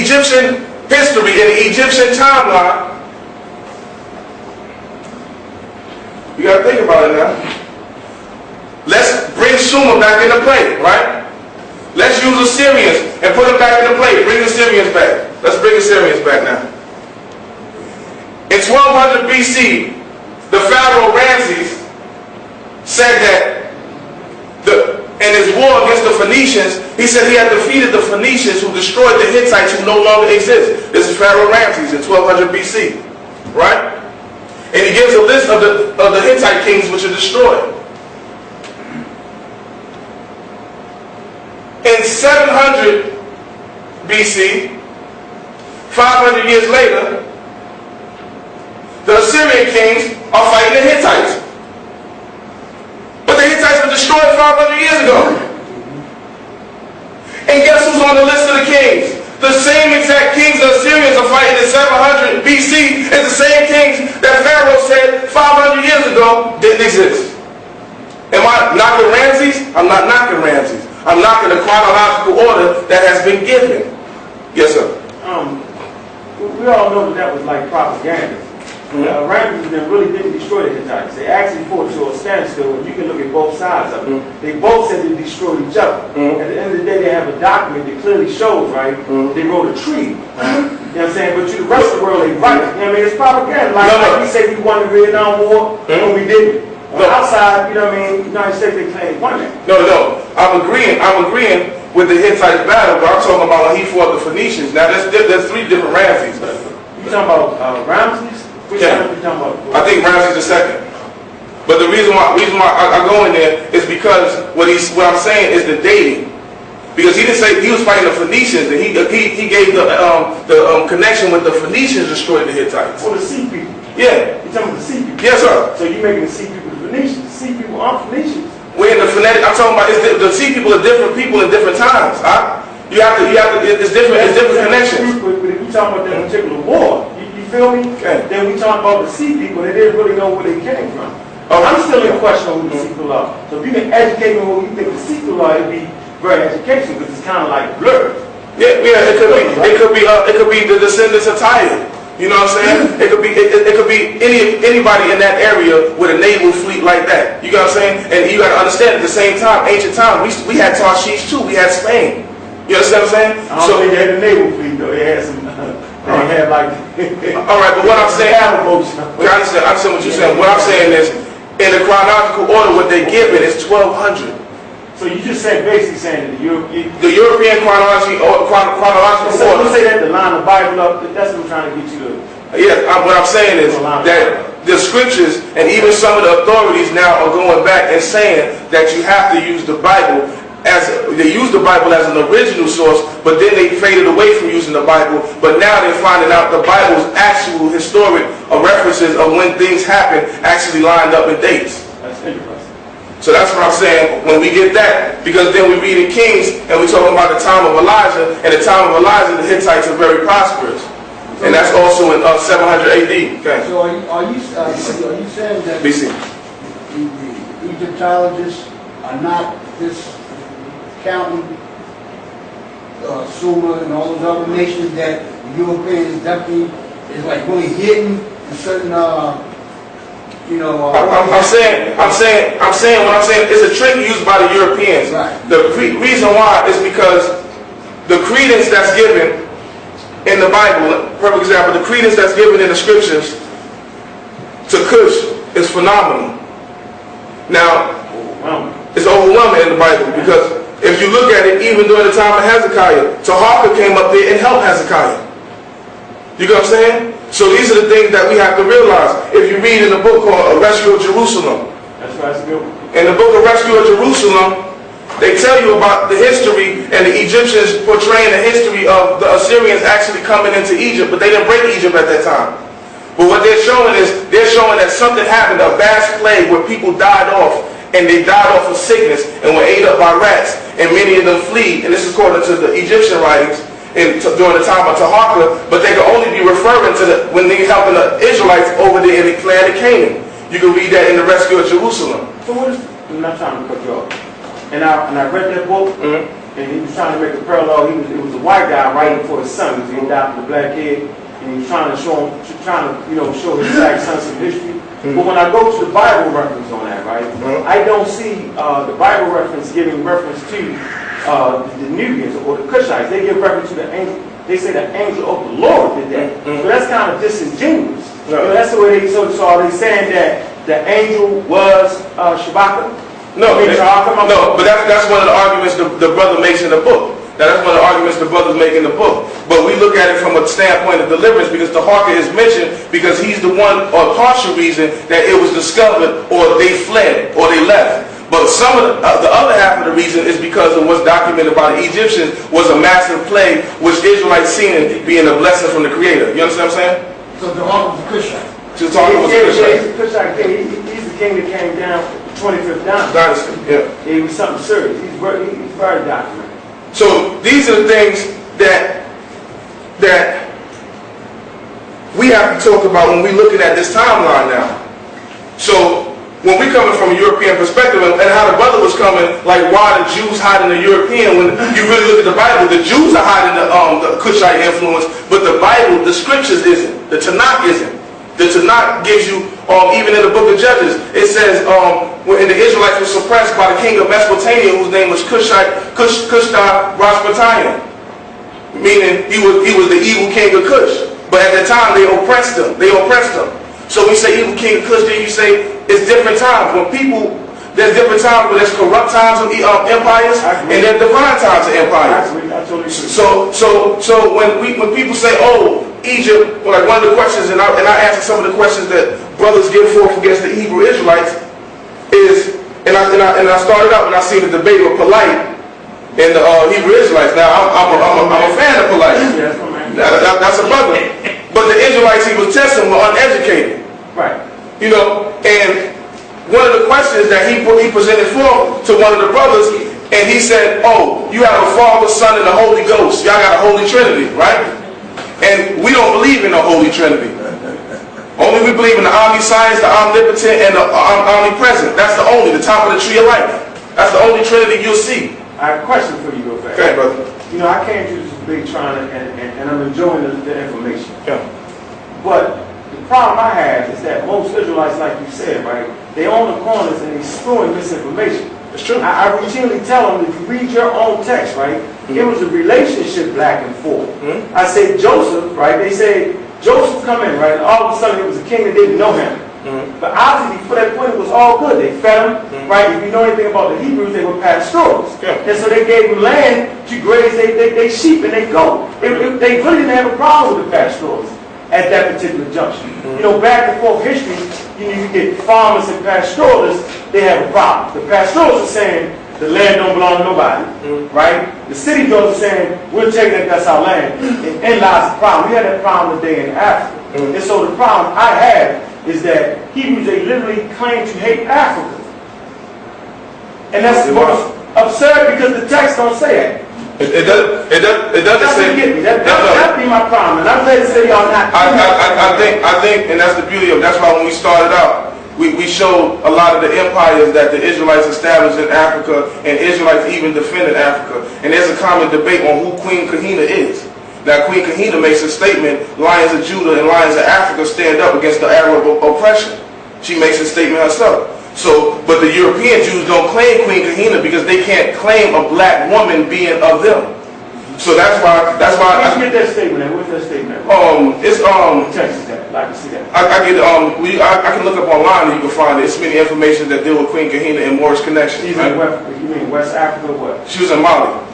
Egyptian history, in the Egyptian timeline, you got to think about it now. Let's bring Sumer back into play, right? Let's use Assyrians and put them back into play. Bring the Assyrians back. Let's bring the Assyrians back now. In 1200 BC, the Pharaoh Ramses said that in his war against the Phoenicians, he said he had defeated the Phoenicians who destroyed the Hittites who no longer exist. This is Pharaoh Ramses in 1200 BC, right? And he gives a list of the Hittite kings which are destroyed. In 700 BC, 500 years later, the Assyrian kings are fighting the Hittites. But the Hittites were destroyed 500 years ago. And guess who's on the list of the kings? The same exact kings the Assyrians are fighting in 700 BC is the same kings that Pharaoh said 500 years ago didn't exist. Am I knocking Ramses? I'm not knocking Ramses. I'm knocking the chronological order that has been given. Yes, sir. We all know that was like propaganda. Ramses really didn't destroy the Hittites. They actually fought to a standstill, and you can look at both sides of it. They both said they destroyed each other. At the end of the day, they have a document that clearly shows, right? They wrote a treaty. You know what I'm saying? But the rest of the world, they write. You know what I mean? It's propaganda. Like we say we won the Vietnam War, when we didn't. Outside, you know what I mean? The United States, they claim won it. No. I'm agreeing with the Hittite battle, but I'm talking about when he fought the Phoenicians. Now, there's three different Ramses. You talking about Ramses? Which one are you talking about? I think Ramses the second. But the reason why I go in there is because what I'm saying is the dating. Because he didn't say he was fighting the Phoenicians, and he gave the connection with the Phoenicians destroyed the Hittites. For the sea people. Yeah. You talking about the sea people? Yes, sir. So you making the sea people the Phoenicians? The sea people aren't Phoenicians. We're in the phonetic. I'm talking about the sea people are different people in different times. You have to. It's different. It's different connections. But if you talking about that particular war, you feel me? Okay. Then we talk about the sea people. They didn't really know where they came from. I'm still in question on who the sea people are. So if you can educate me on who you think the sea people are, it'd be very educational because it's kind of like blurred. Yeah. It could be the descendants of Tyre. You know what I'm saying? It could be anybody in that area with a naval fleet like that. You know what I'm saying? And you got to understand at the same time, ancient time, we had Tarshish too. We had Spain. You understand what I'm saying? I don't think they had a naval fleet though. They had some. They had like. All right, but what I'm saying, I understand what you're saying. What I'm saying is, in the chronological order, what they're given is 1200. So you just said basically saying that the European chronological order. So you say that the line of Bible up. That's what I'm trying to get you to. Yeah, what I'm saying is that the scriptures and even some of the authorities now are going back and saying that you have to use the Bible they use the Bible as an original source, but then they faded away from using the Bible. But now they're finding out the Bible's actual historic references of when things happen actually lined up in dates. That's interesting. So that's what I'm saying when we get that, because then we read in Kings and we're talking about the time of Elijah, and the time of Elijah the Hittites are very prosperous. And that's also in 700 AD. Okay. So are you saying that BC. the Egyptologists are not just counting Sumer and all those other nations that the Europeans definitely is like really hidden in certain I'm saying what I'm saying is a trick used by the Europeans. Right. The reason why is because the credence that's given in the Bible, perfect example, the credence that's given in the scriptures to Cush is phenomenal. Now, it's overwhelming in the Bible because if you look at it, even during the time of Hezekiah, Ahkkakek came up there and helped Hezekiah. You know what I'm saying? So these are the things that we have to realize. If you read in the book called A Rescue of Jerusalem, that's right, that's a good one. In the book of Rescue of Jerusalem, they tell you about the history and the Egyptians portraying the history of the Assyrians actually coming into Egypt, but they didn't break Egypt at that time. But what they're showing that something happened, a vast plague where people died off, and they died off of sickness and were ate up by rats, and many of them fled. And this is according to the Egyptian writings during the time of Ahkkakek, but they could only be referring to when they helping the Israelites over there in the land of Canaan. You can read that in the Rescue of Jerusalem. So what is? I'm not trying to cut you off. And I read that book, and and he was trying to make a parallel. It was a white guy writing for his son, because he adopted a black kid, and he was trying to show his black son some history. But when I go to the Bible reference on that, right, I don't see the Bible reference giving reference to the Nubians or the Cushites. They give reference to the angel. They say the angel of the Lord did that. So that's kind of disingenuous. That's the way so are they saying that the angel was Shabaka? No, but that's one of the arguments the brother makes in the book. That's one of the arguments the brothers make in the book. But we look at it from a standpoint of deliverance, because the Ahkkakek is mentioned because he's the one or partial reason that it was discovered, or they fled, or they left. But some of the other half of the reason is because of what's documented by the Egyptians was a massive plague, which Israelites seen it being a blessing from the Creator. You understand what I'm saying? So the Ahkkakek was a Cushite. So the Ahkkakek was a Cushite. He's a Cushite king. He's the king that came down the 25th dynasty. He was something serious. He's very documented. So these are the things that we have to talk about when we're looking at this timeline now. So when we're coming from a European perspective, and how the brother was coming, like why the Jews hiding the European, when you really look at the Bible, the Jews are hiding the Cushite influence, but the Bible, the scriptures isn't. The Tanakh isn't. The Tanakh gives you, even in the book of Judges, it says, when the Israelites were suppressed by the king of Mesopotamia, whose name was Cushta Roshpatayim, meaning he was the evil king of Cush. But at the time, they oppressed him. So we say evil king of Cush, then you say it's different times. There's different times where there's corrupt times of empires, and there's divine times of empires. So when people say, oh, Egypt, like one of the questions, and I answer some of the questions that brothers give forth against the Hebrew Israelites is, and I started out when I seen the debate with Polite and the Hebrew Israelites. Now I'm a fan of Polite. That's a brother. But the Israelites he was testing were uneducated. Right. And one of the questions that he presented to one of the brothers, and he said, oh, you have a Father, Son, and the Holy Ghost. Y'all got a Holy Trinity, right? And we don't believe in the Holy Trinity. Only we believe in the omniscience, the omnipotent, and the omnipresent. That's the top of the tree of life. That's the only Trinity you'll see. I have a question for you, real fast. Okay, brother. I came to this big trying and I'm enjoying the information. Yeah. But the problem I have is that most Israelites, like you said, right, they own the corners and they spewing misinformation. It's true. I routinely tell them, if you read your own text, right, it was a relationship back and forth. I say Joseph, right, they say Joseph come in, right, and all of a sudden it was a king that didn't know him. But obviously, for that point, it was all good. They fed him, right? If you know anything about the Hebrews, they were pastorals. And so they gave him land to graze they sheep and they goat. They really didn't have a problem with the pastorals at that particular junction. Back and forth history, you get farmers and pastoralists, they have a problem. The pastoralists are saying, the land don't belong to nobody, right? The city dwellers are saying, we're taking it, that's our land. And lies the problem. We had that problem today in Africa. And so the problem I have is that Hebrews, they literally claim to hate Africa. And that's absurd because the text don't say that. It doesn't say. That'd be my problem. And I'm glad to say y'all not. I think, and that's the beauty of it. That's why when we started out, we showed a lot of the empires that the Israelites established in Africa, and Israelites even defended Africa. And there's a common debate on who Queen Kahina is. Now, Queen Kahina makes a statement, lions of Judah and lions of Africa stand up against the Arab oppression. She makes a statement herself. But the European Jews don't claim Queen Kahina because they can't claim a black woman being of them. So that's why. Where'd you get that statement at? Where's that statement at? It's Texas that. I'd like to see that. I can look up online and you can find it. It's many information that deal with Queen Kahina and Moorish connection. She's in West Africa or what? She was in Mali.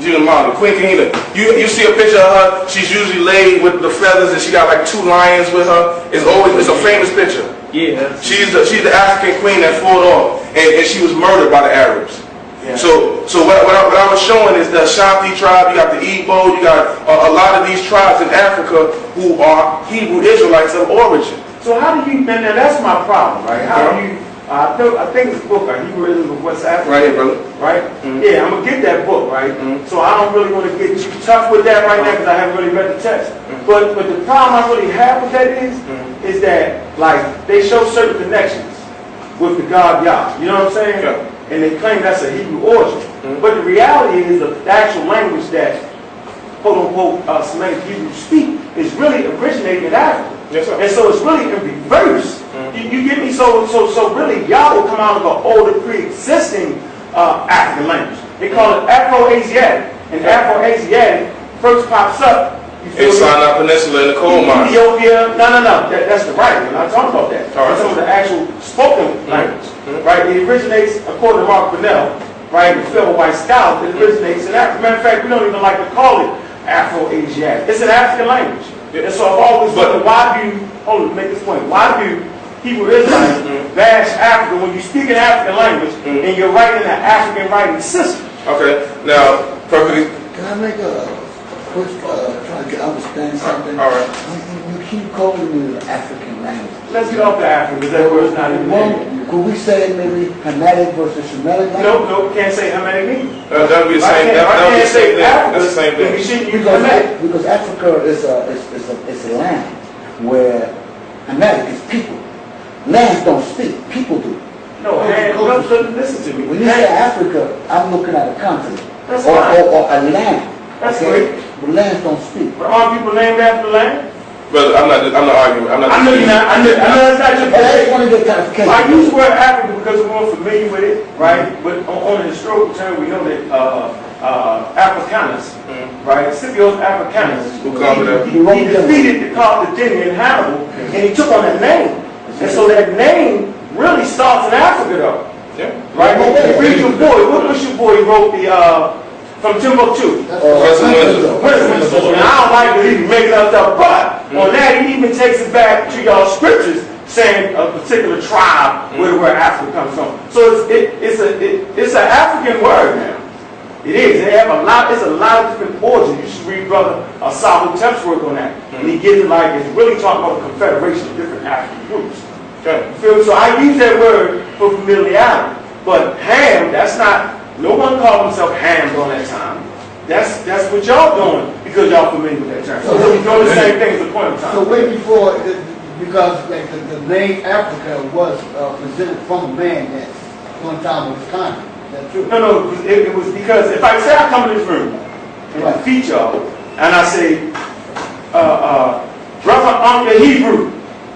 She was in Mali. Queen Kahina. You see a picture of her. She's usually laid with the feathers, and she got like 2 lions with her. It's a famous picture. Yeah. She's the African queen that fought off, and she was murdered by the Arabs. Yeah. So what I was showing is the Ashanti tribe. You got the Igbo. You got a lot of these tribes in Africa who are Hebrew Israelites of origin. So how do you? And that's my problem, right? How do you? I think it's a book, Hebrew Israel of West Africa. Right here, brother. Right? Yeah, I'm going to get that book, right? So I don't really want to get too tough with that right now because I haven't really read the text. But the problem I really have with that is that, like, they show certain connections with the God Yah. You know what I'm saying? Yeah. And they claim that's a Hebrew origin. But the reality is the actual language that quote-unquote Semitic Hebrew speak is really originating in Africa. Yes, sir. And so it's really in reverse. You get me? So really, y'all will come out of an older, pre-existing African language. They call it Afro-Asiatic. And Afro-Asiatic first pops up. In Sinai Peninsula in the coal mines. Ethiopia. No. That's the writing. I'm not talking about that. All right. That's some of the actual spoken language. Right? It originates, according to Mark Bunnell, right, the fellow white scholar, it originates in Africa. Matter of fact, we don't even like to call it Afro-Asiatic. It's an African language. And so I've always wondered, why do, hold on, make this point, why do Hebrew Israelites bash Africa when you speak an African language and you're writing an African writing system? Okay, now, perfectly. Can I make a quick, try to understand something? All right. You keep calling it an African language. Let's get off the African, because that word's not even there. Could we say maybe Hamitic versus Shemitic language? No, we can't say Hamitic either. That would be the same. That would be the same thing. That's the same thing. We shouldn't use Hamitic. Because Africa is a land where Hamitic is people. Lands don't speak, people do. No, listen to me. When you say Africa, I'm looking at a country That's or fine. a land. That's okay? great. But lands don't speak. But aren't people named after the land? Brother, I'm not arguing. I'm not. I know you're not. I know that's not your I just point. want to get clarification. I use the word Africa because we're more familiar with it, right? But on a historical term, we know that Africanus, right? Scipio Africanus, Who called it that? he defeated the Carthaginian Hannibal, and he took on that name. And so that name really starts in Africa, though. Yeah. Right? You read your boy. What was your boy? He wrote the from Timbuktu. And I don't like that he making up stuff, but on that he even takes it back to y'all scriptures saying a particular tribe where the word Africa comes from. So it's an African word now. It is. They have a lot. It's a lot of different origins. You should read Brother Sabu Temp's work on that, and he gives it like it's really talking about a confederation of different African groups. Okay. You feel me? So I use that word for familiarity, but Ham, that's not. No one called himself Ham during that time. That's what y'all doing because y'all familiar with that term. So we're doing the same thing at the point of time. So way before, because like the name Africa was presented from a man at one time of his time. Is that true? No, it was because if I say I come in this room and I feed y'all, and I say, brother, Uncle Hebrew,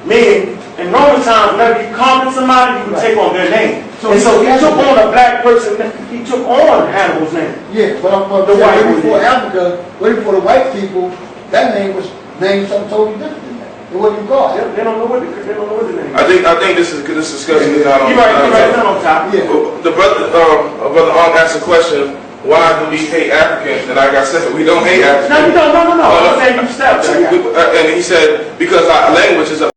meaning in Roman times, whenever you compliment somebody, you would take on their name. So he took on a black person, he took on Hannibal's name. Yeah, but The white way before people. Africa, way before the white people, that name was named something totally different than that. It wasn't called. They don't know what the name is. I think this discussion is not on. You're right, not on top. Yeah. The brother Ark asked a question. Why do we hate Africans? And like I said, we don't hate Africans. No, you don't. No. I'm saying you stepped. And he said because our language is a